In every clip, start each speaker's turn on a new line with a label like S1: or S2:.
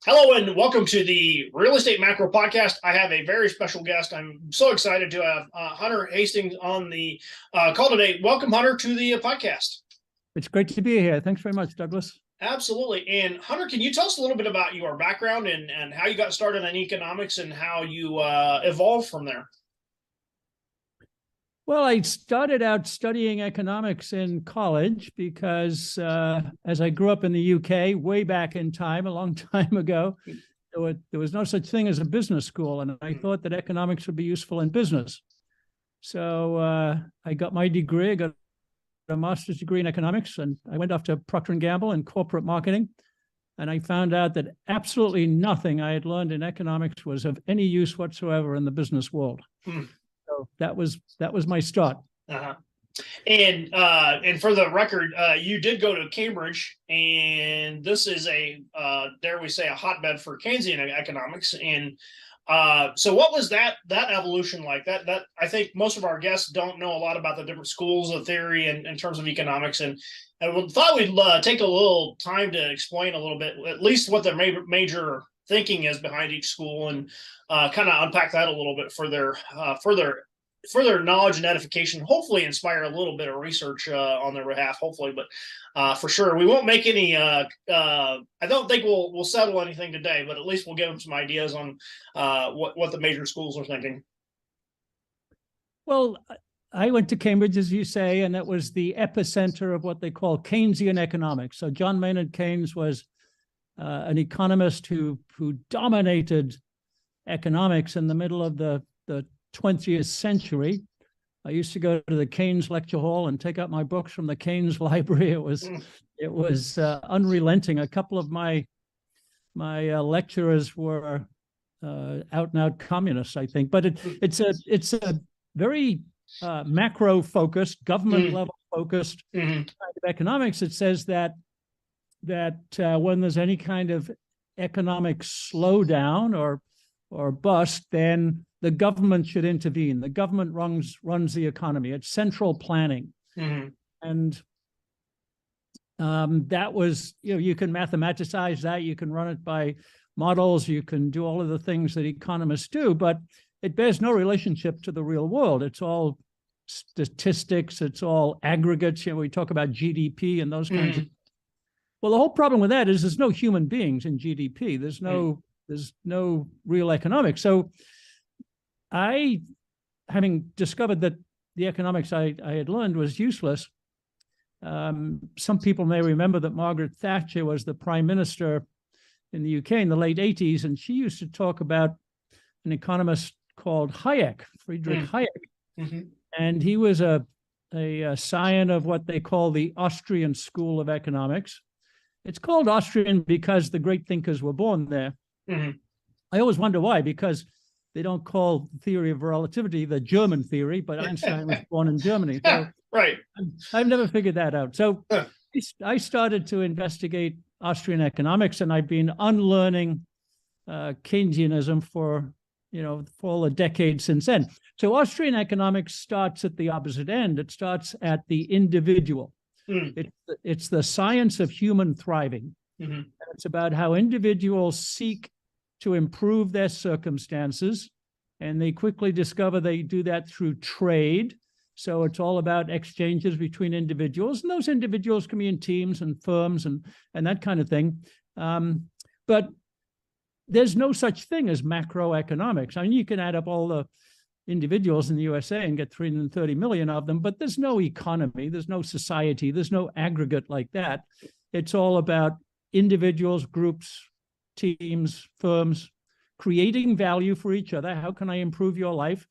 S1: Hello and welcome to the Real Estate Macro Podcast. I have a very special guest. I'm so excited to have Hunter Hastings on the call today. Welcome, Hunter, to the podcast.
S2: It's great to be here. Thanks very much, Douglas.
S1: Absolutely. And Hunter, can you tell us a little bit about your background and how you got started in economics and how you evolved from there?
S2: Well, I started out studying economics in college because as I grew up in the UK, way back in time, a long time ago, there was no such thing as a business school. And I thought that economics would be useful in business. So I got my degree, I got a master's degree in economics, and I went off to Procter & Gamble in corporate marketing. And I found out that absolutely nothing I had learned in economics was of any use whatsoever in the business world. So that was my start.
S1: Uh-huh. And for the record, you did go to Cambridge, and this is dare we say, a hotbed for Keynesian economics. And so what was that evolution like? That I think most of our guests don't know a lot about the different schools of theory in terms of economics, and we thought we'd take a little time to explain a little bit, at least what the major thinking is behind each school, and kind of unpack that a little bit for their knowledge and edification. Hopefully, inspire a little bit of research on their behalf. Hopefully, but for sure, we won't make any. I don't think we'll settle anything today, but at least we'll give them some ideas on what the major schools are thinking.
S2: Well, I went to Cambridge, as you say, and it was the epicenter of what they call Keynesian economics. So John Maynard Keynes was an economist who dominated economics in the middle of the 20th century. I used to go to the Keynes lecture hall and take out my books from the Keynes library. It was unrelenting. A couple of my lecturers were out and out communists, I think. But it's a very macro focused, government level focused kind of economics. It says that when there's any kind of economic slowdown or bust, then the government should intervene. The government runs the economy. It's central planning. And that was, you can mathematicize that. You can run it by models. You can do all of the things that economists do, but it bears no relationship to the real world. It's all statistics. It's all aggregates. We talk about GDP and those kinds of. Well, the whole problem with that is there's no human beings in GDP. There's no real economics. So having discovered that the economics I had learned was useless, some people may remember that Margaret Thatcher was the prime minister in the UK in the late 80s, and she used to talk about an economist called Hayek, Friedrich Hayek. And he was a scion of what they call the Austrian School of Economics. It's called Austrian because the great thinkers were born there. I always wonder why, because they don't call the theory of relativity the German theory, but Einstein was born in Germany. So
S1: right.
S2: I've never figured that out. So I started to investigate Austrian economics, and I've been unlearning Keynesianism for all the decades since then. So Austrian economics starts at the opposite end. It starts at the individual. It's the science of human thriving. It's about how individuals seek to improve their circumstances, and they quickly discover they do that through trade. So it's all about exchanges between individuals, and those individuals can be in teams and firms and that kind of thing. But there's no such thing as macroeconomics. I mean, you can add up all the individuals in the USA and get 330 million of them, but there's no economy, there's no society, there's no aggregate like that. It's all about individuals, groups, teams, firms, creating value for each other. How can I improve your life?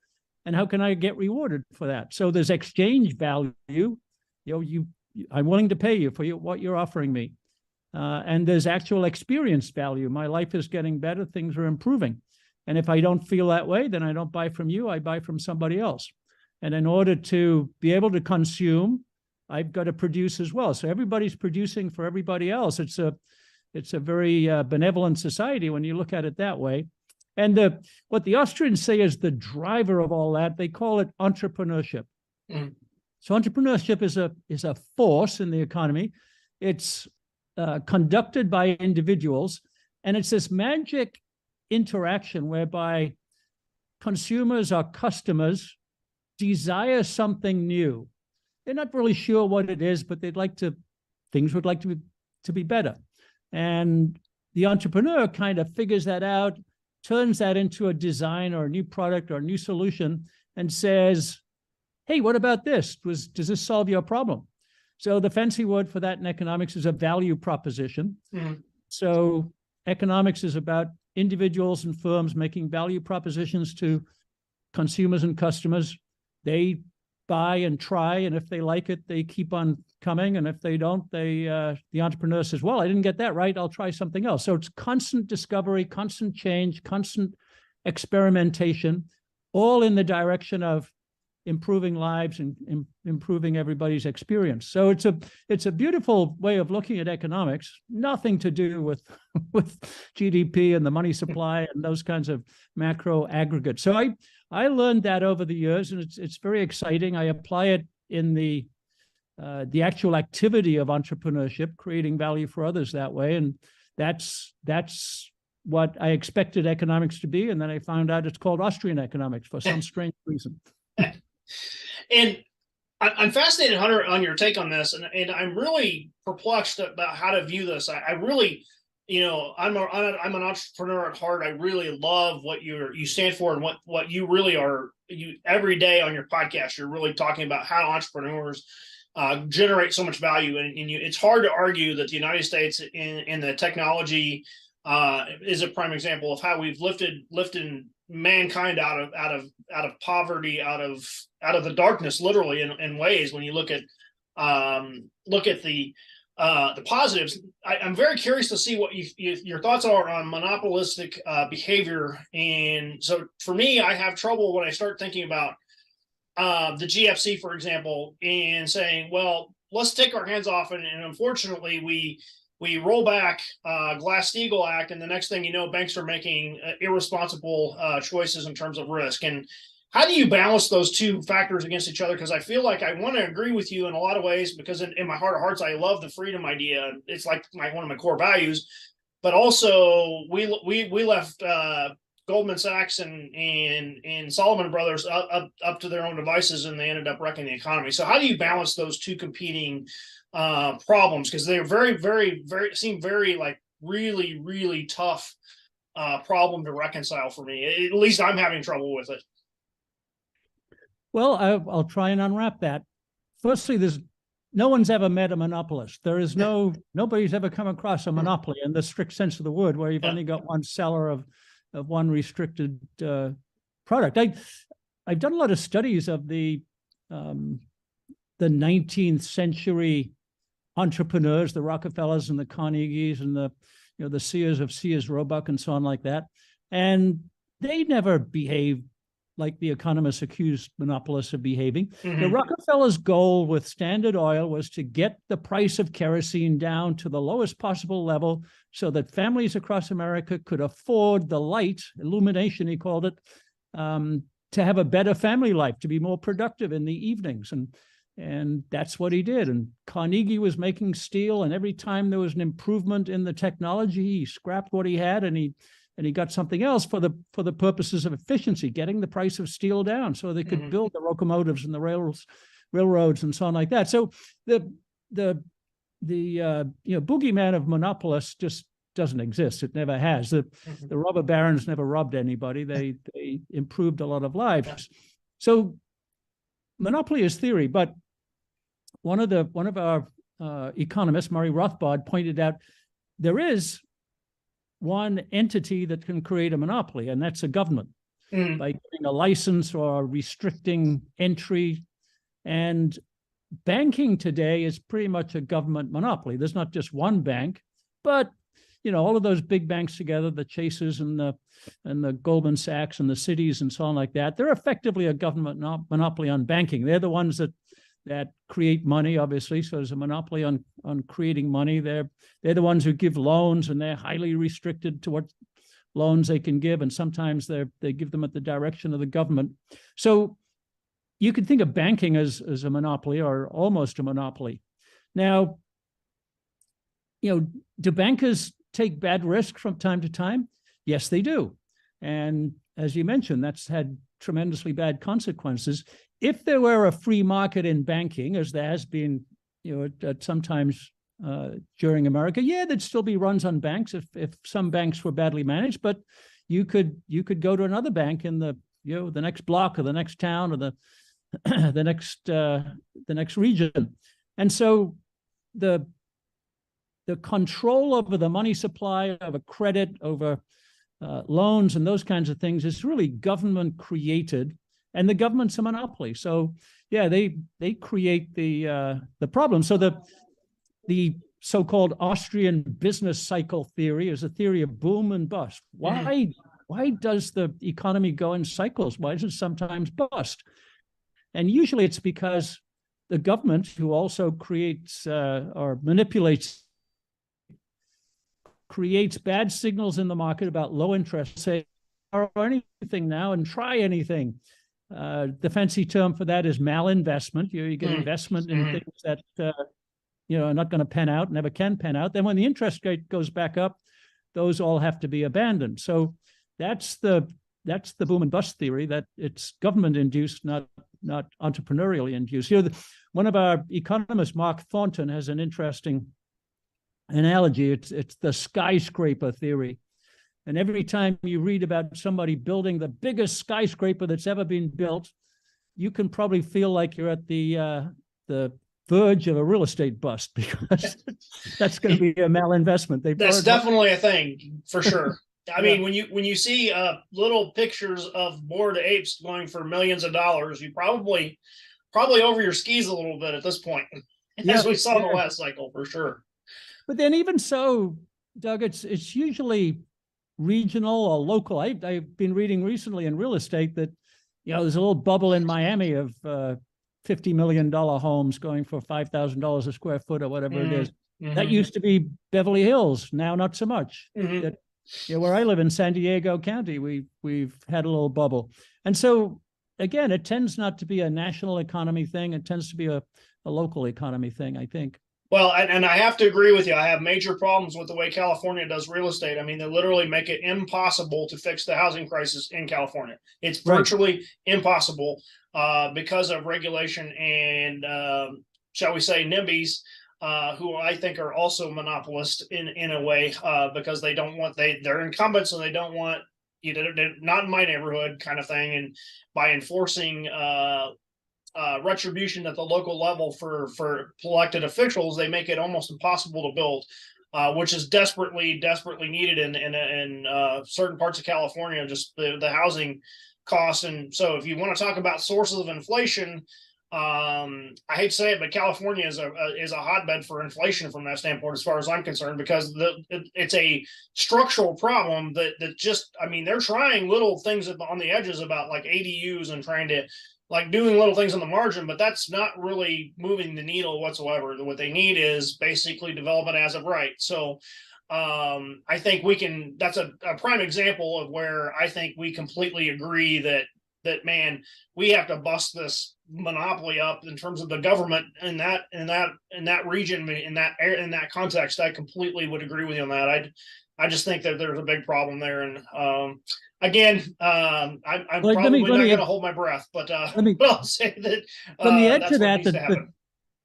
S2: And how can I get rewarded for that? So there's exchange value. I'm willing to pay you for what you're offering me. And there's actual experience value. My life is getting better. Things are improving. And if I don't feel that way, then I don't buy from you. I buy from somebody else. And in order to be able to consume, I've got to produce as well. So everybody's producing for everybody else. It's a very benevolent society when you look at it that way. And what the Austrians say is the driver of all that, they call it entrepreneurship. So entrepreneurship is a force in the economy. It's conducted by individuals, And it's this magic interaction whereby consumers or customers desire something new. They're not really sure what it is, but things would like to be better. And the entrepreneur kind of figures that out, turns that into a design or a new product or a new solution, and says, hey, what about this? Does this solve your problem? So the fancy word for that in economics is a value proposition. Mm-hmm. So economics is about individuals and firms making value propositions to consumers and customers. They buy and try, and if they like it, they keep on coming. And if they don't, the entrepreneur says, well, I didn't get that right, I'll try something else. So it's constant discovery, constant change, constant experimentation, all in the direction of improving lives and improving everybody's experience. So it's a beautiful way of looking at economics, nothing to do with GDP and the money supply and those kinds of macro aggregates. So I learned that over the years, and it's very exciting. I apply it in the actual activity of entrepreneurship, creating value for others that way. And that's what I expected economics to be. And then I found out it's called Austrian economics for some strange reason.
S1: And I'm fascinated, Hunter, on your take on this, and I'm really perplexed about how to view this. I really, I'm an entrepreneur at heart. I really love what you stand for and what you really are. You every day on your podcast, you're really talking about how entrepreneurs generate so much value, and it's hard to argue that the United States in the technology is a prime example of how we've lifted mankind out of poverty, out of the darkness, literally in ways. When you look at the positives, I'm very curious to see what your thoughts are on monopolistic behavior. And so for me, I have trouble when I start thinking about the GFC, for example, and saying, well, let's take our hands off, and unfortunately we roll back Glass-Steagall Act, and the next thing you know, banks are making irresponsible choices in terms of risk. And how do you balance those two factors against each other? Because I feel like I want to agree with you in a lot of ways, because in my heart of hearts, I love the freedom idea. It's like one of my core values. But also, we left Goldman Sachs and Solomon Brothers up to their own devices, and they ended up wrecking the economy. So how do you balance those two competing problems? Because they're seem very like really, really tough problem to reconcile for me. At least I'm having trouble with it.
S2: Well, I'll try and unwrap that. Firstly, no one's ever met a monopolist. There is nobody's ever come across a monopoly in the strict sense of the word, where you've only got one seller of one restricted product. I've done a lot of studies of the 19th century entrepreneurs, the Rockefellers and the Carnegies and the Sears of Sears Roebuck and so on like that. And they never behaved like the economists accused monopolists of behaving. Mm-hmm. The Rockefellers' goal with Standard Oil was to get the price of kerosene down to the lowest possible level so that families across America could afford the light, illumination, he called it, to have a better family life, to be more productive in the evenings. And that's what he did. And Carnegie was making steel, and every time there was an improvement in the technology, he scrapped what he had and he got something else for the purposes of efficiency, getting the price of steel down so they could build the locomotives and the railroads and so on like that. So the boogeyman of monopolists just doesn't exist. It never has. The robber barons never robbed anybody. They improved a lot of lives. So monopoly is theory, but one of our economists, Murray Rothbard, pointed out there is one entity that can create a monopoly, and that's a government, by giving a license or restricting entry. And banking today is pretty much a government monopoly. There's not just one bank, but all of those big banks together, the Chases and the Goldman Sachs and the Citis and so on like that, they're effectively a government monopoly on banking. They're the ones that create money, obviously. So there's a monopoly on creating money. They're the ones who give loans, and they're highly restricted to what loans they can give. And sometimes they give them at the direction of the government. So you could think of banking as a monopoly or almost a monopoly. Now, do bankers take bad risk from time to time? Yes, they do. And as you mentioned, that's had tremendously bad consequences. If there were a free market in banking, as there has been, at sometimes during America, there'd still be runs on banks if some banks were badly managed, but you could go to another bank in the next block or the next town or the next region. And so the control over the money supply, over credit, over loans and those kinds of things is really government created, and the government's a monopoly. So they create the problem. So the so-called Austrian business cycle theory is a theory of boom and bust. Why does the economy go in cycles? Why does it sometimes bust? And usually it's because the government, who also creates or creates bad signals in the market about low interest, say, or anything now and try anything. The fancy term for that is malinvestment. You get investment in things that are not going to pan out, never can pan out. Then when the interest rate goes back up, those all have to be abandoned. So that's the boom and bust theory, that it's government induced, not entrepreneurially induced. One of our economists, Mark Thornton, has an interesting analogy. It's the skyscraper theory. And every time you read about somebody building the biggest skyscraper that's ever been built, you can probably feel like you're at the verge of a real estate bust, because that's going to be a malinvestment.
S1: That's definitely a thing, for sure. I mean, when you see little pictures of Bored Apes going for millions of dollars, you probably over your skis a little bit at this point, as we saw in the last cycle, for sure.
S2: But then even so, Doug, it's usually regional or local. I've been reading recently in real estate that there's a little bubble in Miami of $50 million homes going for $5,000 a square foot or whatever it is. That used to be Beverly Hills. Now not so much. Where I live in San Diego County, we've had a little bubble. And so again, it tends not to be a national economy thing. It tends to be a local economy thing, I think.
S1: Well, and I have to agree with you. I have major problems with the way California does real estate. I mean, they literally make it impossible to fix the housing crisis in California. It's virtually impossible because of regulation and, shall we say, NIMBYs, who I think are also monopolists in a way, because they don't want, they're incumbents and they don't want, not in my neighborhood kind of thing. And by enforcing retribution at the local level for elected officials, they make it almost impossible to build, which is desperately needed in certain parts of California, just the housing costs. And so if you want to talk about sources of inflation, I hate to say it, but California is a hotbed for inflation from that standpoint, as far as I'm concerned, because it's a structural problem that just, I mean, they're trying little things on the edges about like ADUs and trying to like doing little things on the margin, but that's not really moving the needle whatsoever. What they need is basically development as of right. So I think that's a prime example of where I think we completely agree that man, we have to bust this monopoly up in terms of the government in that region, in that context. I completely would agree with you on that. I just think that there's a big problem there. And again, I'm probably not going to hold my breath, but I'll say that
S2: let me add
S1: that's
S2: to
S1: what
S2: that
S1: needs to happen.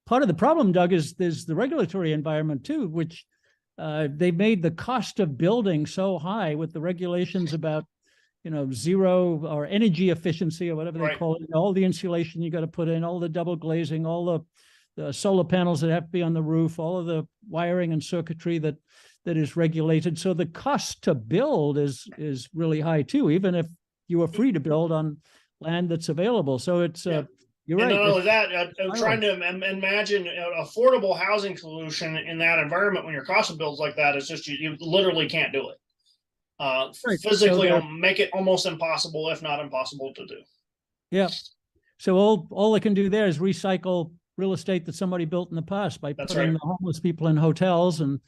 S2: Part of the problem, Doug, is there's the regulatory environment too, which they made the cost of building so high with the regulations about zero or energy efficiency or whatever they call it, all the insulation you got to put in, all the double glazing, all the solar panels that have to be on the roof, all of the wiring and circuitry that is regulated. So the cost to build is really high too, even if you were free to build on land that's available. So it's you're right.
S1: Not only that, I'm trying to imagine an affordable housing solution in that environment when your cost of builds like that is just you literally can't do it. Physically, so make it almost impossible, if not impossible, to do.
S2: Yeah. So all they can do there is recycle real estate that somebody built in the past by putting the homeless people in hotels and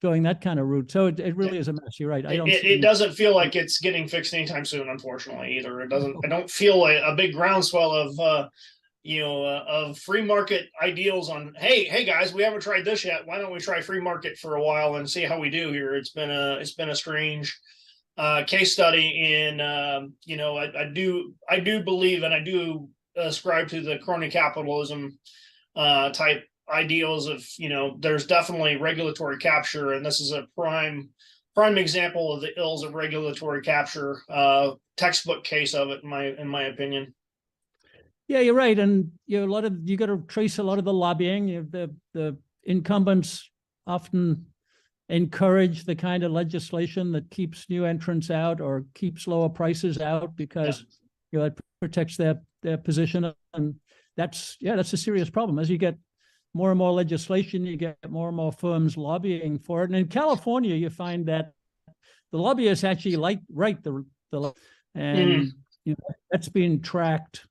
S2: going that kind of route. So it really is a mess. You're right.
S1: It doesn't feel like it's getting fixed anytime soon, unfortunately, either. It doesn't. I don't feel a big groundswell of of free market ideals on, hey guys, we haven't tried this yet. Why don't we try free market for a while and see how we do here? It's been a strange case study in, I do believe, and I do ascribe to the crony capitalism type ideals of, there's definitely regulatory capture, and this is a prime example of the ills of regulatory capture, textbook case of it, in my opinion.
S2: Yeah, you're right, and you got to trace a lot of the lobbying. The incumbents often encourage the kind of legislation that keeps new entrants out or keeps lower prices out because it protects their position, and that's a serious problem. As you get more and more legislation, you get more and more firms lobbying for it. And in California, you find that the lobbyists actually write the and that's been tracked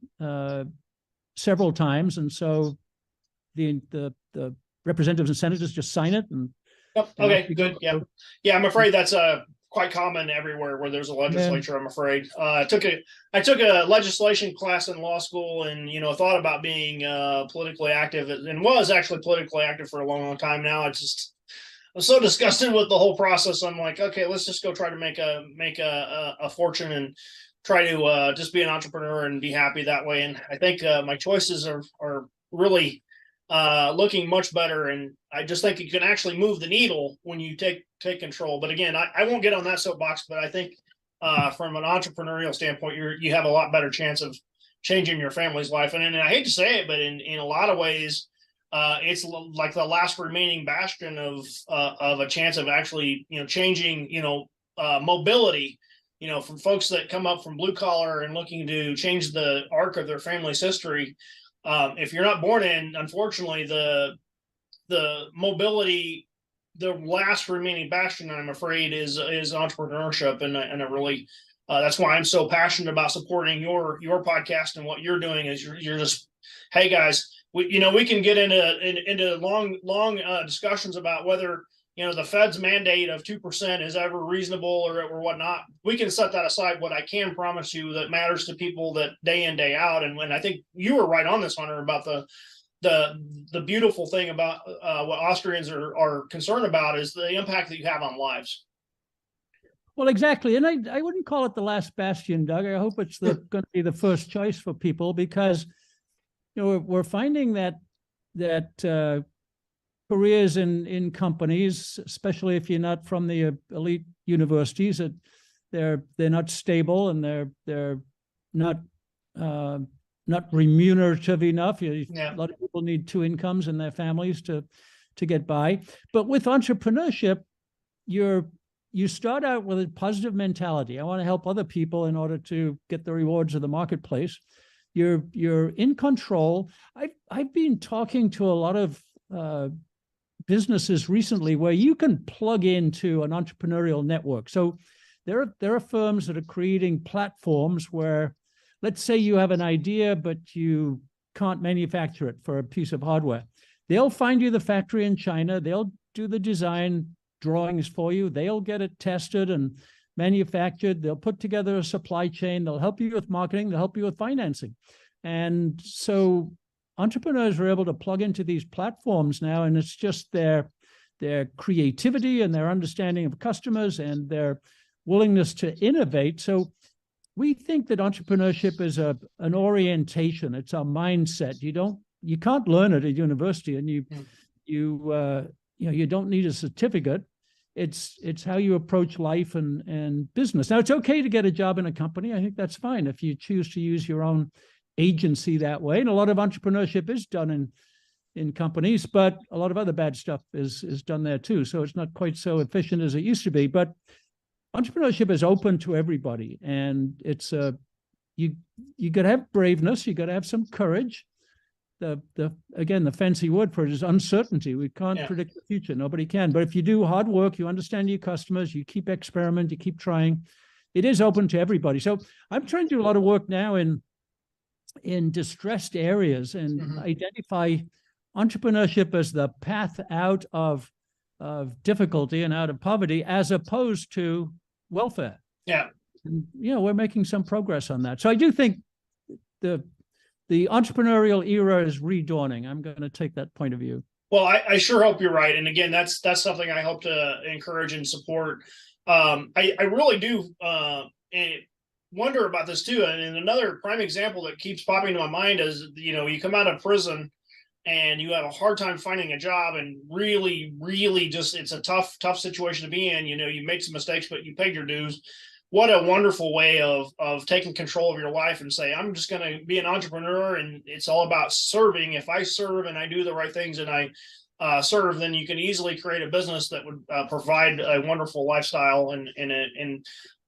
S2: several times, and so the representatives and senators just sign it. And
S1: okay, good. Yeah, I'm afraid that's quite common everywhere where there's a legislature. I'm afraid. I took a legislation class in law school, and thought about being politically active, and was actually politically active for a long time now. I'm so disgusted with the whole process. I'm like, okay, let's just go try to make a fortune and try to just be an entrepreneur and be happy that way. And I think my choices are really looking much better, and I just think you can actually move the needle when you take control. But again, I won't get on that soapbox, but I think from an entrepreneurial standpoint, you have a lot better chance of changing your family's life. And I hate to say it, but in a lot of ways, it's like the last remaining bastion of a chance of actually changing mobility. From folks that come up from blue collar and looking to change the arc of their family's history. If you're not born in, unfortunately, the mobility, the last remaining bastion, I'm afraid, is entrepreneurship, and I really that's why I'm so passionate about supporting your podcast and what you're doing. Is you're just, hey guys, we can get into long discussions about whether the Fed's mandate of 2% is ever reasonable or whatnot. We can set that aside. What I can promise you that matters to people that day in, day out. And when I think you were right on this, Hunter, about the beautiful thing about what Austrians are concerned about is the impact that you have on lives.
S2: Well, exactly. And I wouldn't call it the last bastion, Doug. I hope it's going to be the first choice for people, because we're finding that careers in companies, especially if you're not from the elite universities, that they're not stable, and they're not remunerative enough. A lot of people need two incomes in their families to get by. But with entrepreneurship, you start out with a positive mentality. I want to help other people in order to get the rewards of the marketplace. You're in control. I've been talking to a lot of businesses recently where you can plug into an entrepreneurial network. So there are firms that are creating platforms where, let's say you have an idea, but you can't manufacture it for a piece of hardware. They'll find you the factory in China. They'll do the design drawings for you. They'll get it tested and manufactured. They'll put together a supply chain. They'll help you with marketing. They'll help you with financing. And so entrepreneurs are able to plug into these platforms now, and it's just their creativity and their understanding of customers and their willingness to innovate. So we think that entrepreneurship is an orientation. It's a mindset. You can't learn it at university, and you don't need a certificate. It's how you approach life and business. Now, it's okay to get a job in a company. I think that's fine if you choose to use your own agency that way. And a lot of entrepreneurship is done in companies, but a lot of other bad stuff is done there too. So it's not quite so efficient as it used to be. But entrepreneurship is open to everybody, and it's you got to have braveness. You got to have some courage. Again, the fancy word for it is uncertainty. We can't predict the future. Nobody can. But if you do hard work, you understand your customers, you keep experimenting, you keep trying, it is open to everybody. So I'm trying to do a lot of work now in distressed areas and identify entrepreneurship as the path out of difficulty and out of poverty, as opposed to welfare. Yeah. And, we're making some progress on that. So I do think the the entrepreneurial era is redawning. I'm going to take that point of view.
S1: Well, I sure hope you're right. And again, that's something I hope to encourage and support. I really do wonder about this too. And another prime example that keeps popping to my mind is, you come out of prison and you have a hard time finding a job, and really just, it's a tough situation to be in. You made some mistakes, but you paid your dues. What a wonderful way of taking control of your life and say, I'm just going to be an entrepreneur, and it's all about serving. If I serve and I do the right things and I serve, then you can easily create a business that would provide a wonderful lifestyle. And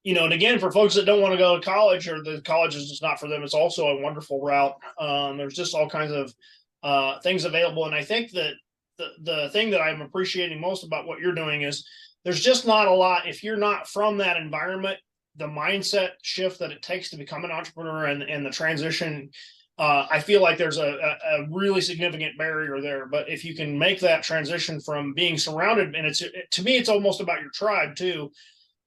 S1: again, for folks that don't want to go to college, or the college is just not for them, it's also a wonderful route. There's just all kinds of things available. And I think that the thing that I'm appreciating most about what you're doing is there's just not a lot, if you're not from that environment, the mindset shift that it takes to become an entrepreneur and the transition, I feel like there's a really significant barrier there. But if you can make that transition from being surrounded, and to me, it's almost about your tribe too,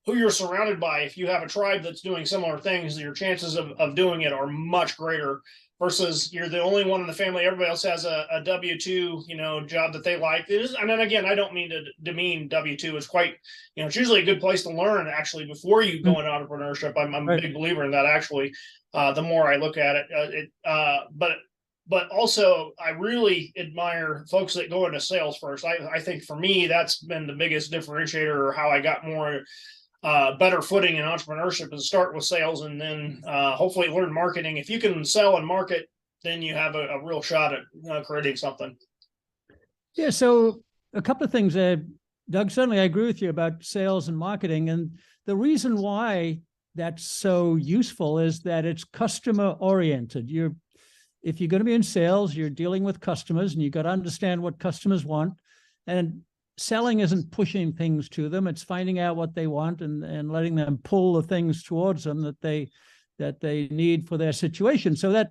S1: who you're surrounded by. If you have a tribe that's doing similar things, your chances of doing it are much greater, versus you're the only one in the family. Everybody else has a W-2, job that they like. It is, and then again, I don't mean to demean W-2. It's quite, it's usually a good place to learn actually before you go into entrepreneurship. I'm a big believer in that actually. The more I look at it, but also I really admire folks that go into sales first. I think for me, that's been the biggest differentiator, or how I got more better footing in entrepreneurship, is start with sales and then hopefully learn marketing. If you can sell and market, then you have a real shot at creating something.
S2: Yeah. So a couple of things, Doug, certainly I agree with you about sales and marketing. And the reason why that's so useful is that it's customer oriented. If you're going to be in sales, you're dealing with customers, and you got to understand what customers want. And selling isn't pushing things to them. It's finding out what they want and letting them pull the things towards them that they need for their situation. So that,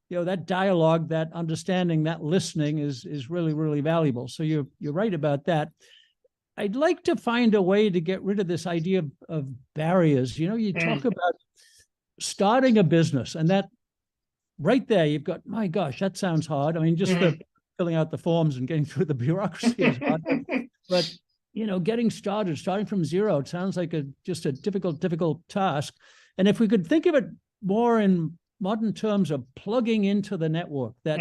S2: that dialogue, that understanding, that listening is really, really valuable. So you're right about that. I'd like to find a way to get rid of this idea of barriers. You talk about starting a business, and that right there, you've got, my gosh, that sounds hard. I mean, just the filling out the forms and getting through the bureaucracy is hard. But getting starting from zero, it sounds like just a difficult task. And if we could think of it more in modern terms of plugging into the network, that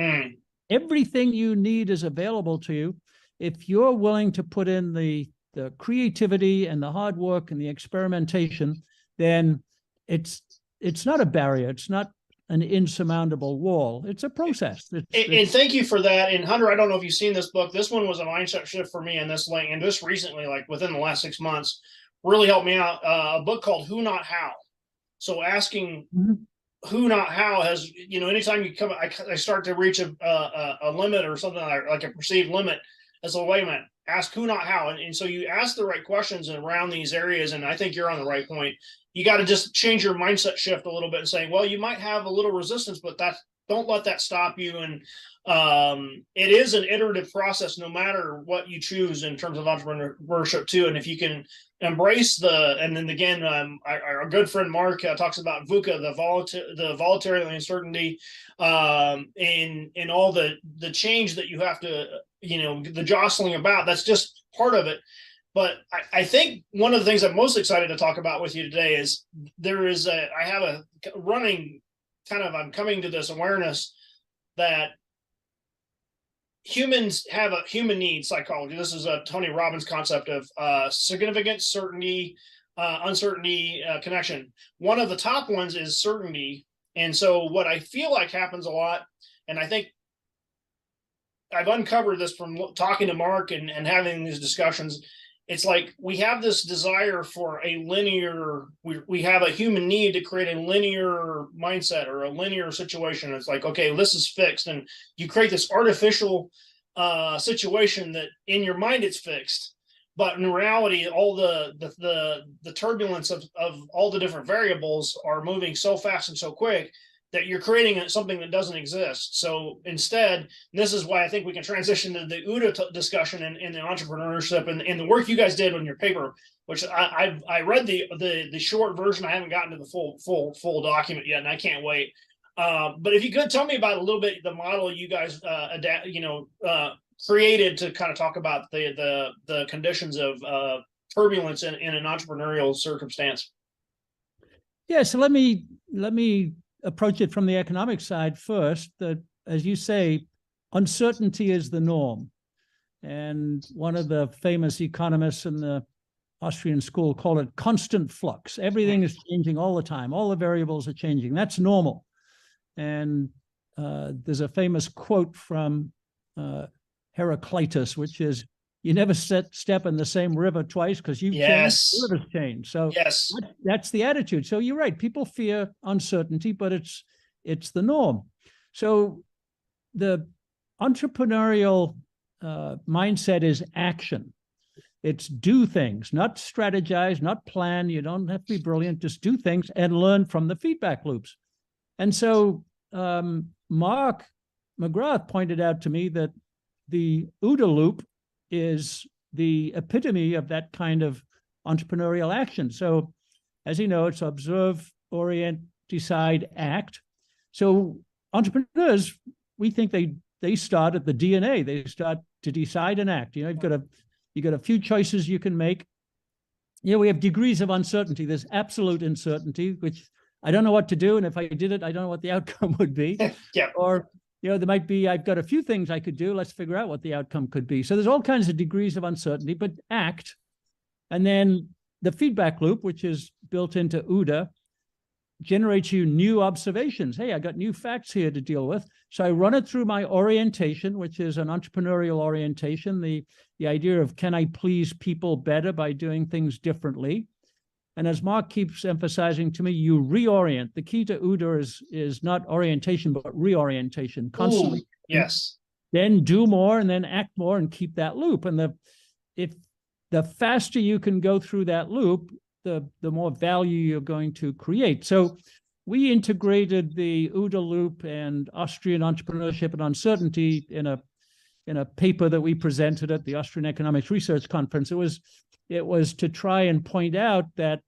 S2: everything you need is available to you. If you're willing to put in the creativity and the hard work and the experimentation, then it's not a barrier. It's not an insurmountable wall. It's a process.
S1: And thank you for that. And Hunter, I don't know if you've seen this book. This one was a mindset shift for me, and this recently, like within the last 6 months, really helped me out. A book called Who Not How. So asking who not how has, anytime you come, I start to reach a limit or something like a perceived limit. That's a wait a minute, ask who not how. And so you ask the right questions around these areas. And I think you're on the right point. You got to just change your mindset shift a little bit and say, well, you might have a little resistance, but don't let that stop you. And it is an iterative process, no matter what you choose in terms of entrepreneurship too. And if you can embrace and then again, our good friend Mark talks about VUCA, the volatility and uncertainty, and all the change that you have to, the jostling about, that's just part of it. But I think one of the things I'm most excited to talk about with you today is I have a running kind of, I'm coming to this awareness that humans have a human need psychology. This is a Tony Robbins concept of significance, certainty, uncertainty, connection. One of the top ones is certainty. And so what I feel like happens a lot, and I think I've uncovered this from talking to Mark and having these discussions, it's like we have this desire for a linear, we have a human need to create a linear mindset or a linear situation. It's like, okay, this is fixed. And you create this artificial situation that in your mind it's fixed. But in reality, all the turbulence of all the different variables are moving so fast and so quick that you're creating something that doesn't exist. So instead, this is why I think we can transition to the OODA discussion in the entrepreneurship and the work you guys did on your paper, which I read the short version. I haven't gotten to the full document yet, and I can't wait. But if you could tell me about a little bit the model you guys created to kind of talk about the conditions of turbulence in an entrepreneurial circumstance.
S2: Yeah, so let me approach it from the economic side first. That, as you say, uncertainty is the norm. And one of the famous economists in the Austrian school called it constant flux. Everything is changing all the time. All the variables are changing. That's normal. And there's a famous quote from Heraclitus, which is, you never step in the same river twice because you've changed, the river's changed. So
S1: yes,
S2: that's the attitude. So you're right. People fear uncertainty, but it's the norm. So the entrepreneurial mindset is action. It's do things, not strategize, not plan. You don't have to be brilliant. Just do things and learn from the feedback loops. And so Mark McGrath pointed out to me that the OODA loop is the epitome of that kind of entrepreneurial action. So as you know, it's observe, orient, decide, act. So entrepreneurs, we think they start at the DNA. They start to decide and act. You know, you've got a few choices you can make. You know, we have degrees of uncertainty. There's absolute uncertainty, which I don't know what to do. And if I did it, I don't know what the outcome would be.
S1: Yeah.
S2: Or, you know, there might be, I've got a few things I could do. Let's figure out what the outcome could be. So there's all kinds of degrees of uncertainty, but act. And then the feedback loop, which is built into OODA, generates you new observations. Hey, I got new facts here to deal with. So I run it through my orientation, which is an entrepreneurial orientation, the idea of, can I please people better by doing things differently? And as Mark keeps emphasizing to me, you reorient. The key to OODA is not orientation, but reorientation, constantly.
S1: Ooh, yes.
S2: Then do more and then act more and keep that loop. And if the faster you can go through that loop, the more value you're going to create. So we integrated the OODA loop and Austrian entrepreneurship and uncertainty in a paper that we presented at the Austrian Economics Research Conference. It was to try and point out that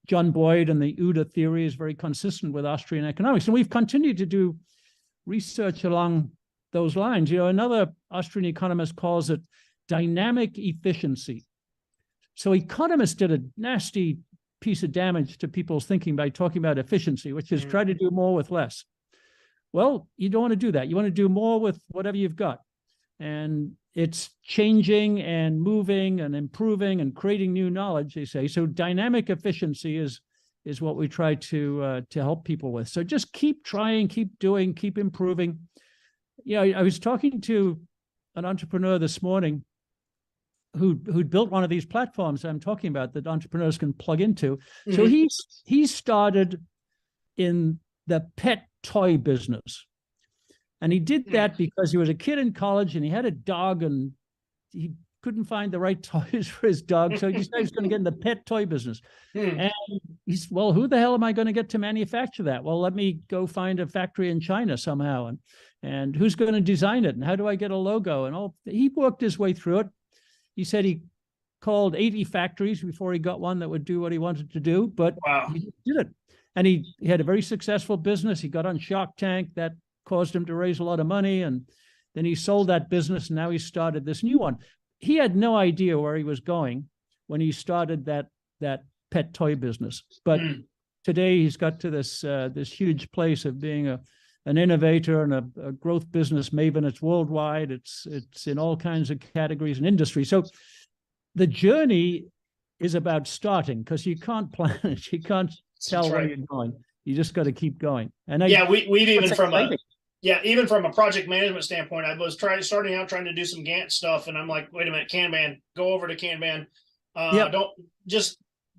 S2: John Boyd and the OODA theory is very consistent with Austrian economics. And we've continued to do research along those lines. You know, another Austrian economist calls it dynamic efficiency. So economists did a nasty piece of damage to people's thinking by talking about efficiency, which is try to do more with less. Well, you don't want to do that. You want to do more with whatever you've got. And it's changing and moving and improving and creating new knowledge, they say. So dynamic efficiency is what we try to help people with. So just keep trying, keep doing, keep improving. You know, I was talking to an entrepreneur this morning who'd built one of these platforms I'm talking about that entrepreneurs can plug into. Mm-hmm. So he started in the pet toy business. And he did that because he was a kid in college and he had a dog and he couldn't find the right toys for his dog. So he decided he's going to get in the pet toy business. And he's, well, who the hell am I going to get to manufacture that? Well, let me go find a factory in China somehow. And who's going to design it? And how do I get a logo? And all, he worked his way through it. He said he called 80 factories before he got one that would do what he wanted to do, but wow, he did it. And he had a very successful business. He got on Shark Tank. That caused him to raise a lot of money. And then he sold that business. And now he started this new one. He had no idea where he was going when he started that pet toy business. But today he's got to this huge place of being an innovator and a growth business maven. It's worldwide. It's in all kinds of categories and industries. So the journey is about starting, because you can't plan it. You can't tell where you're going. You just got to keep going. And
S1: we've even even from a project management standpoint, I was starting out trying to do some Gantt stuff, and I'm like, wait a minute, Kanban, go over to Kanban.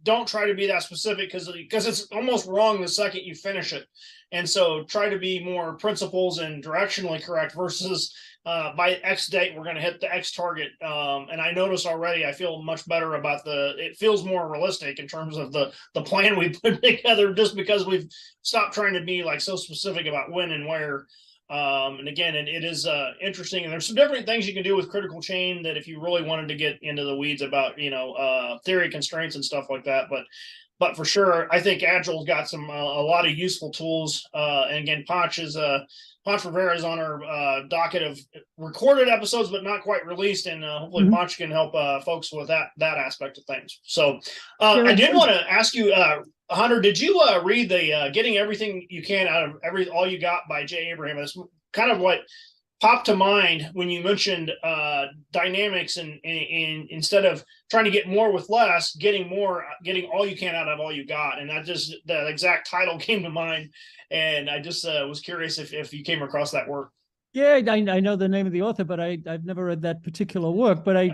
S1: Don't try to be that specific because it's almost wrong the second you finish it. And so try to be more principles and directionally correct versus by X date, we're going to hit the X target. And I notice already, I feel much better about it feels more realistic in terms of the plan we put together, just because we've stopped trying to be like so specific about when and where. And again, it is interesting, and there's some different things you can do with critical chain that if you really wanted to get into the weeds about, theory constraints and stuff like that. But but for sure, I think Agile's got some a lot of useful tools. And again, Ponch Rivera is on our docket of recorded episodes, but not quite released, and hopefully Ponch can help folks with that aspect of things. So I did want to ask you, Hunter, did you read the "Getting Everything You Can Out of All You Got" by Jay Abraham? It's kind of what popped to mind when you mentioned dynamics and instead of trying to get more with less, getting all you can out of all you got. And the exact title came to mind. And I just was curious if you came across that work.
S2: Yeah, I know the name of the author, but I've never read that particular work. But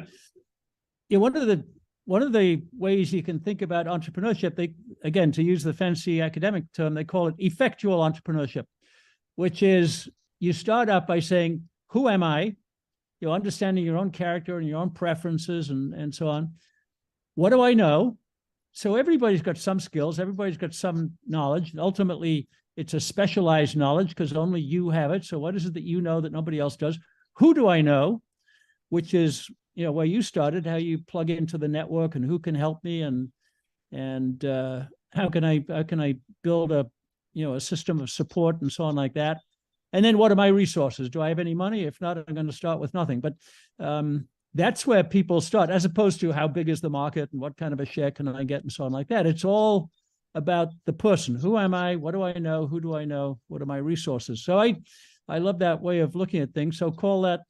S2: one of the ways you can think about entrepreneurship, again, to use the fancy academic term, they call it effectual entrepreneurship, which is you start out by saying, who am I? You're understanding your own character and your own preferences and so on. What do I know? So everybody's got some skills. Everybody's got some knowledge. Ultimately, it's a specialized knowledge because only you have it. So what is it that you know that nobody else does? Who do I know? Which is, where you started, how you plug into the network and who can help me and how can I build a system of support and so on like that. And then what are my resources? Do I have any money? If not, I'm going to start with nothing. But that's where people start, as opposed to how big is the market and what kind of a share can I get and so on like that. It's all about the person. Who am I? What do I know? Who do I know? What are my resources? So I love that way of looking at things. So call that,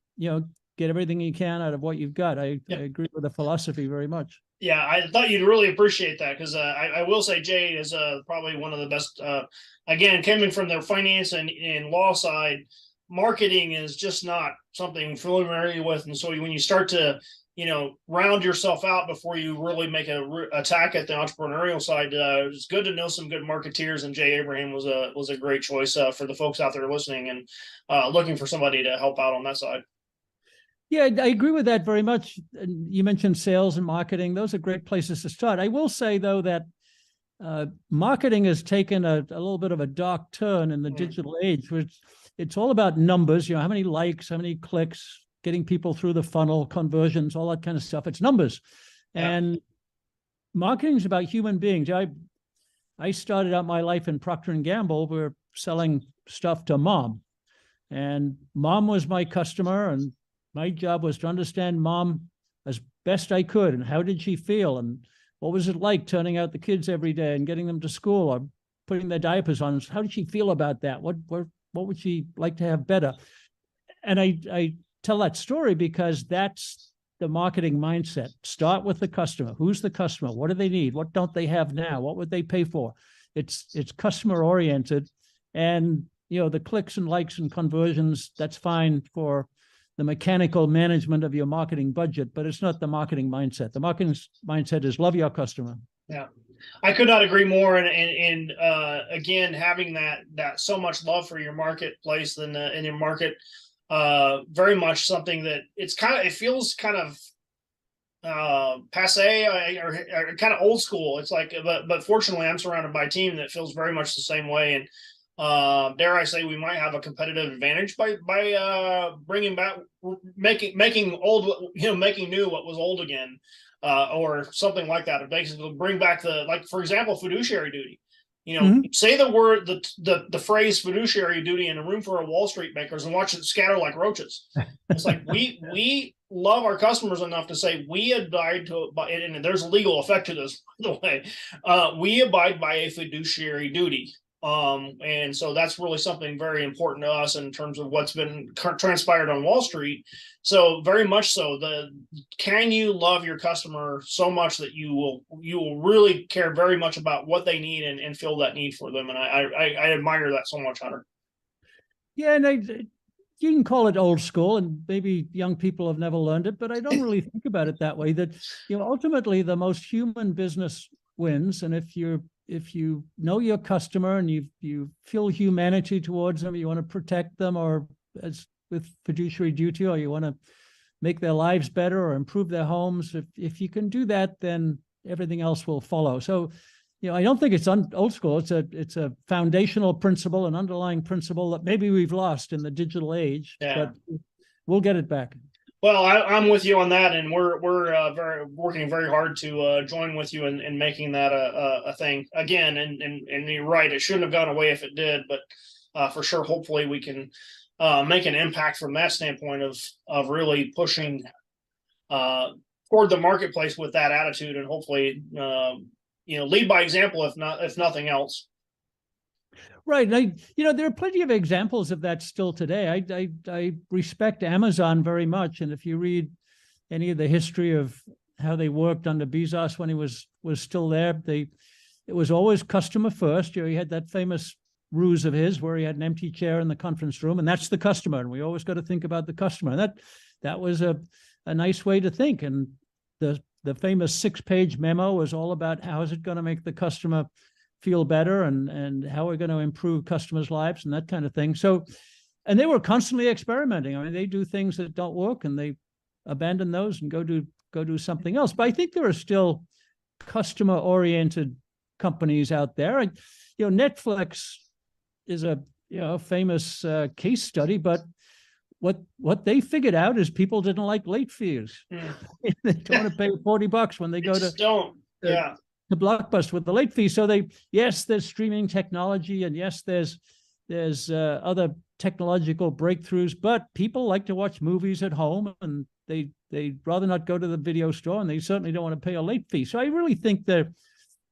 S2: get everything you can out of what you've got. I agree with the philosophy very much.
S1: Yeah, I thought you'd really appreciate that because I will say Jay is probably one of the best. Again, coming from the finance and law side, marketing is just not something I'm familiar with. And so when you start to, round yourself out before you really make a attack at the entrepreneurial side, it's good to know some good marketeers. And Jay Abraham was a great choice for the folks out there listening and looking for somebody to help out on that side.
S2: Yeah, I agree with that very much. And you mentioned sales and marketing. Those are great places to start. I will say, though, that marketing has taken a little bit of a dark turn in the digital age, which it's all about numbers, how many likes, how many clicks, getting people through the funnel, conversions, all that kind of stuff. It's numbers. Yeah. And marketing is about human beings. I started out my life in Procter & Gamble. We were selling stuff to mom. And mom was my customer, and my job was to understand mom as best I could. And how did she feel? And what was it like turning out the kids every day and getting them to school or putting their diapers on? How did she feel about that? What would she like to have better? And I tell that story because that's the marketing mindset. Start with the customer. Who's the customer? What do they need? What don't they have now? What would they pay for? It's customer oriented. And, the clicks and likes and conversions, that's fine for the mechanical management of your marketing budget, but it's not the marketing mindset. The marketing mindset is love your customer.
S1: Yeah, I could not agree more. And again, having that so much love for your marketplace and in your market, very much something that it feels kind of passe or kind of old school. It's like, but fortunately, I'm surrounded by a team that feels very much the same way. And dare I say, we might have a competitive advantage by bringing back, making old, making new what was old again, or something like that. Basically, bring back for example, fiduciary duty. Say the word, the phrase fiduciary duty in a room full of Wall Street bankers and watch it scatter like roaches. It's like we love our customers enough to say we abide to, and there's a legal effect to this, by the way. We abide by a fiduciary duty. And so that's really something very important to us in terms of what's been transpired on Wall Street. So very much so, can you love your customer so much that you will really care very much about what they need and feel that need for them. And I admire that so much, Hunter.
S2: Yeah, and you can call it old school, and maybe young people have never learned it, but I don't really think about it that way. That ultimately the most human business wins, and if you know your customer and you feel humanity towards them, you want to protect them, or as with fiduciary duty, or you want to make their lives better or improve their homes. If you can do that, then everything else will follow. So, I don't think it's old school. It's a foundational principle, an underlying principle that maybe we've lost in the digital age, but we'll get it back.
S1: Well, I'm with you on that, and we're working very hard to join with you in making that a thing again. And you're right, it shouldn't have gone away if it did, but for sure, hopefully, we can make an impact from that standpoint of really pushing toward the marketplace with that attitude, and hopefully, lead by example, if nothing else.
S2: Right. There are plenty of examples of that still today. I respect Amazon very much. And if you read any of the history of how they worked under Bezos when he was still there, it was always customer first. He had that famous ruse of his where he had an empty chair in the conference room, and that's the customer. And we always got to think about the customer. And that was a nice way to think. And the famous 6-page memo was all about how is it going to make the customer feel better, and how we're going to improve customers' lives and that kind of thing. So, and they were constantly experimenting. I mean, they do things that don't work and they abandon those and go do something else. But I think there are still customer-oriented companies out there. Netflix is a famous case study, but what they figured out is people didn't like late fees. They don't want to pay $40 when they go to the Blockbuster with the late fee. So there's streaming technology, and yes, there's other technological breakthroughs, but people like to watch movies at home, and they'd rather not go to the video store, and they certainly don't want to pay a late fee. So I really think that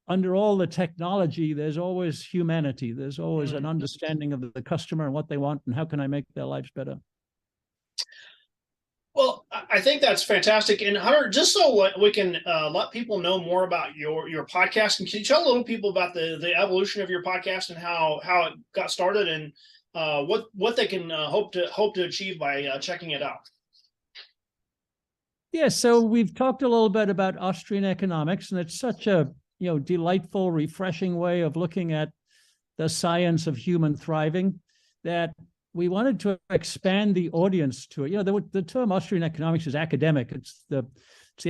S2: under all the technology, there's always humanity. There's always an understanding of the customer and what they want, and how can I make their lives better.
S1: Well, I think that's fantastic. And Hunter, just so we can let people know more about your podcast, and can you tell a little people about the evolution of your podcast and how it got started, and what they can hope to achieve by checking it out?
S2: Yeah, so we've talked a little bit about Austrian economics, and it's such a delightful, refreshing way of looking at the science of human thriving that we wanted to expand the audience to it. The term Austrian economics is academic. It's the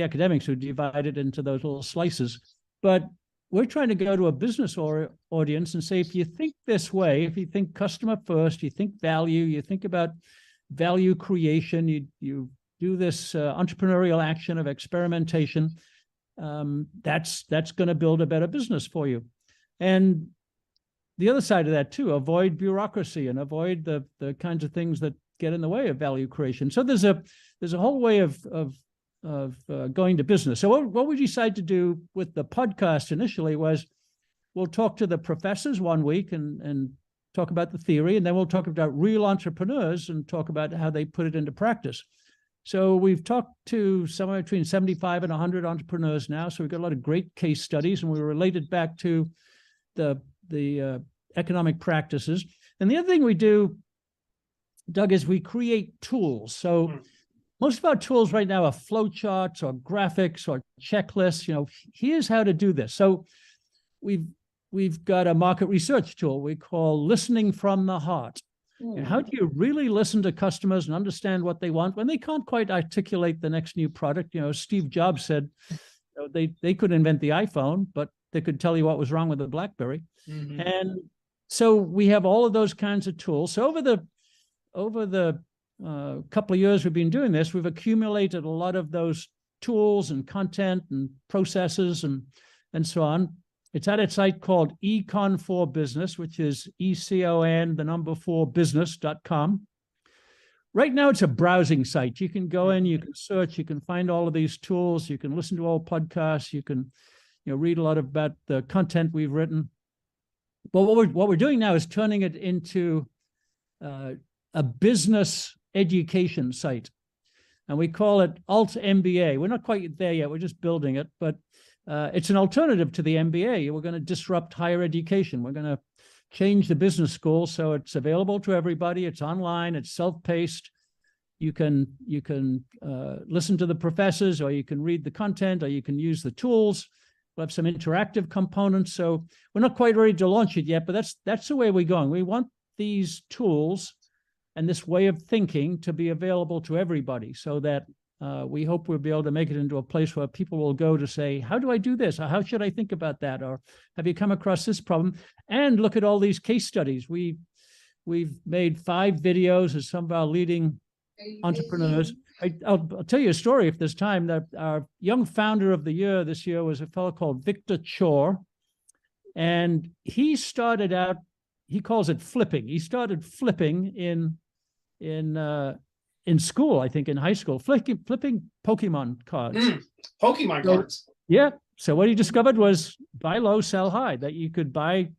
S2: academics who divide it into those little slices. But we're trying to go to a business audience and say, if you think this way, if you think customer first, you think value, you think about value creation, you do this entrepreneurial action of experimentation, that's going to build a better business for you. And the other side of that too, avoid bureaucracy and avoid the kinds of things that get in the way of value creation. So there's a whole way of going to business. So what we decided to do with the podcast initially was we'll talk to the professors one week and talk about the theory, and then we'll talk about real entrepreneurs and talk about how they put it into practice. So we've talked to somewhere between 75 and 100 entrepreneurs now. So we've got a lot of great case studies, and we related back to the economic practices. And the other thing we do, Doug, is we create tools. So most of our tools right now are flowcharts or graphics or checklists. Here's how to do this. So we've got a market research tool we call Listening from the Heart. And how do you really listen to customers and understand what they want when they can't quite articulate the next new product? Steve Jobs said they could invent the iPhone, but they could tell you what was wrong with the BlackBerry. Mm-hmm. And so we have all of those kinds of tools. So over the couple of years we've been doing this, we've accumulated a lot of those tools and content and processes and so on. It's at a site called Econ for Business, which is econ4business.com. Right now, it's a browsing site. You can go in, you can search, you can find all of these tools, you can listen to all podcasts, you can read a lot about the content we've written. But what we're doing now is turning it into a business education site. And we call it Alt MBA. We're not quite there yet. We're just building it. But it's an alternative to the MBA. We're going to disrupt higher education. We're going to change the business school so it's available to everybody. It's online. It's self-paced. You can listen to the professors, or you can read the content, or you can use the tools. We'll have some interactive components. So we're not quite ready to launch it yet, but that's the way we're going. We want these tools and this way of thinking to be available to everybody, so that we hope we'll be able to make it into a place where people will go to say, how do I do this? Or how should I think about that? Or have you come across this problem? And look at all these case studies. We've made 5 videos of some of our leading entrepreneurs. I'll tell you a story if there's time. That our young founder of the year this year was a fellow called Victor Chor. And he started out, he calls it flipping. He started flipping in school, I think in high school, flipping Pokemon cards.
S1: Pokemon cards.
S2: Yeah. So what he discovered was buy low, sell high, that you could buy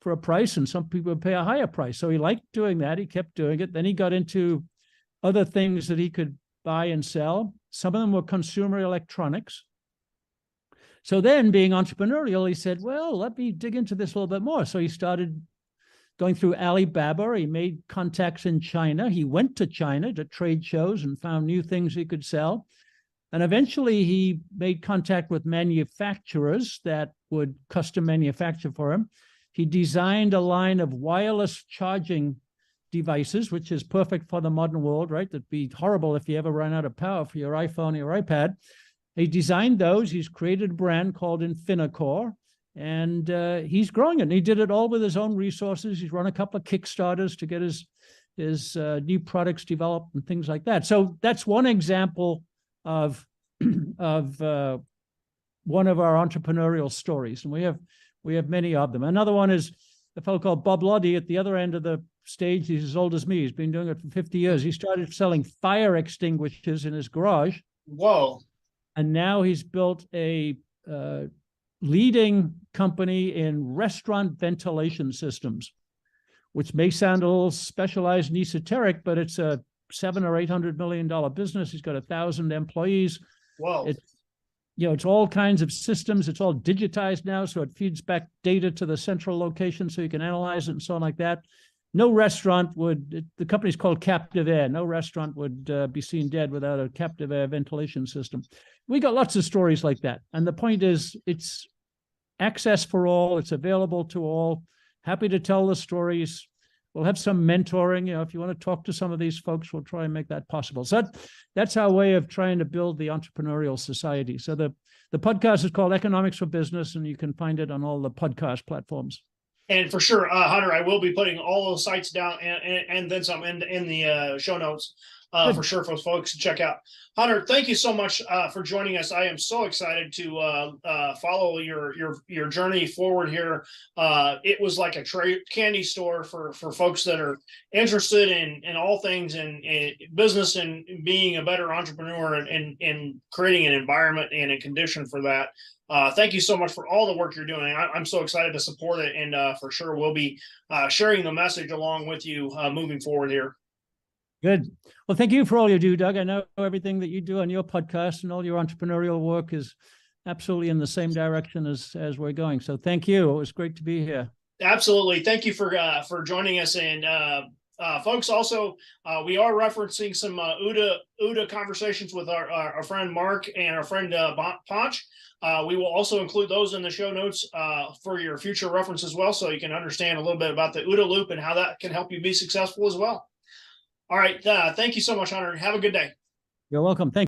S2: for a price and some people would pay a higher price. So he liked doing that. He kept doing it. Then he got into other things that he could buy and sell. Some of them were consumer electronics. So then being entrepreneurial, he said, well, let me dig into this a little bit more. So he started going through Alibaba. He made contacts in China. He went to China to trade shows and found new things he could sell. And eventually he made contact with manufacturers that would custom manufacture for him. He designed a line of wireless charging devices, which is perfect for the modern world, right? That'd be horrible if you ever run out of power for your iPhone or your iPad. He designed those. He's created a brand called Infinicore, and he's growing it. And he did it all with his own resources. He's run a couple of Kickstarters to get his new products developed and things like that. So that's one example of one of our entrepreneurial stories, and we have many of them. Another one is a fellow called Bob Loddy at the other end of the stage. He's as old as me. He's been doing it for 50 years. He started selling fire extinguishers in his garage.
S1: Whoa.
S2: And now he's built a leading company in restaurant ventilation systems, which may sound a little specialized and esoteric, but it's a $700 or $800 million business. He's got 1,000 employees.
S1: Whoa.
S2: It's all kinds of systems. It's all digitized now, so it feeds back data to the central location so you can analyze it and so on like that. No restaurant the company's called Captive Air. No restaurant would be seen dead without a captive air ventilation system. We got lots of stories like that. And the point is, it's access for all. It's available to all. Happy to tell the stories. We'll have some mentoring. If you want to talk to some of these folks, we'll try and make that possible. So that's our way of trying to build the entrepreneurial society. So the podcast is called Economics for Business, and you can find it on all the podcast platforms.
S1: And for sure, Hunter, I will be putting all those sites down and then some in the show notes for sure for folks to check out. Hunter, thank you so much for joining us. I am so excited to follow your journey forward here. It was like a candy store for folks that are interested in all things in business and being a better entrepreneur and creating an environment and a condition for that. Thank you so much for all the work you're doing. I'm so excited to support it, and for sure we'll be sharing the message along with you moving forward here.
S2: Good. Well, thank you for all you do, Doug. I know everything that you do on your podcast and all your entrepreneurial work is absolutely in the same direction as we're going. So thank you. It was great to be here.
S1: Absolutely. Thank you for joining us. And folks, also, we are referencing some UDA conversations with our friend Mark and our friend Ponch. We will also include those in the show notes for your future reference as well, so you can understand a little bit about the UDA loop and how that can help you be successful as well. All right. Thank you so much, Hunter. Have a good day.
S2: You're welcome. Thank you.